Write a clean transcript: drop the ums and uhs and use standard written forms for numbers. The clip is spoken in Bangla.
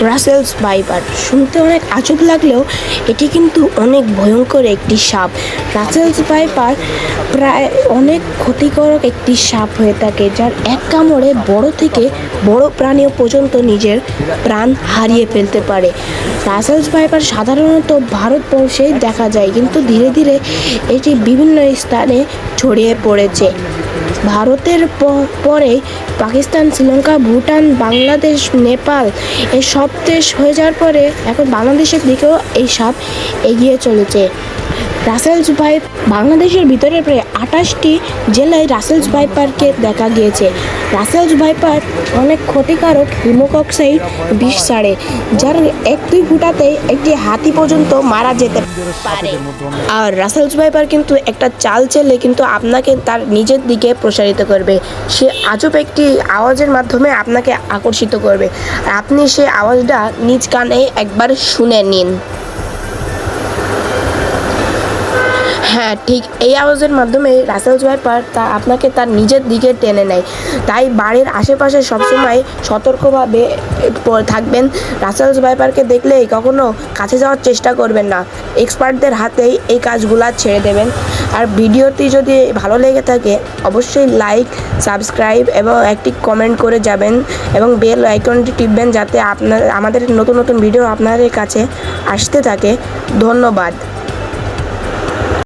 রাসেলস ভাইপার শুনতে অনেক আজব লাগলেও এটি কিন্তু অনেক ভয়ঙ্কর একটি সাপ। রাসেলস ভাইপার প্রায় অনেক ক্ষতিকারক একটি সাপ হয়ে থাকে, যার এক কামড়ে বড় থেকে বড় প্রাণীও পর্যন্ত নিজের প্রাণ হারিয়ে ফেলতে পারে। রাসেলস ভাইপার সাধারণত ভারতবর্ষেই দেখা যায়, কিন্তু ধীরে ধীরে এটি বিভিন্ন স্থানে ছড়িয়ে পড়েছে। ভারতের পরে পাকিস্তান, শ্রীলঙ্কা, ভুটান, বাংলাদেশ, নেপাল এই সব দেশ হয়ে যাওয়ার পরে এখন বাংলাদেশের দিকেও এই সাপ এগিয়ে চলেছে। রাসেলস বাংলাদেশের ভিতরে প্রায় 28টি জেলায় রাসেলস ভাইপারকে দেখা গিয়েছে। রাসেলস ভাইপার অনেক ক্ষতিকারক হিমোকক্সাইড বিষ ছাড়ে, যার 1-2 ফুটাতেই একটি হাতি পর্যন্ত মারা যেতে পারে। আর রাসেলস ভাইপার কিন্তু একটা চাল চেলে কিন্তু আপনাকে তার নিজের দিকে প্রসারিত করবে। সে আজব একটি আওয়াজের মাধ্যমে আপনাকে আকর্ষিত করবে, আর আপনি সেই আওয়াজটা নিজ কানে একবার শুনে নিন। হ্যাঁ, ঠিক এই আওয়াজের মাধ্যমে রাসেলস ভাইপার আপনাকে তার নিজের দিকে টেনে নেয়। তাই বাড়ির আশেপাশে সবসময় সতর্কভাবে থাকবেন। রাসেলস ভাইপারকে দেখলেই কখনো কাছে যাওয়ার চেষ্টা করবেন না, এক্সপার্টদের হাতেই এই কাজগুলো ছেড়ে দেবেন। আর ভিডিওটি যদি ভালো লেগে থাকে অবশ্যই লাইক, সাবস্ক্রাইব এবং একটি কমেন্ট করে যাবেন, এবং বেল আইকনটি টিপবেন যাতে আমাদের নতুন নতুন ভিডিও আপনাদের কাছে আসতে থাকে। ধন্যবাদ।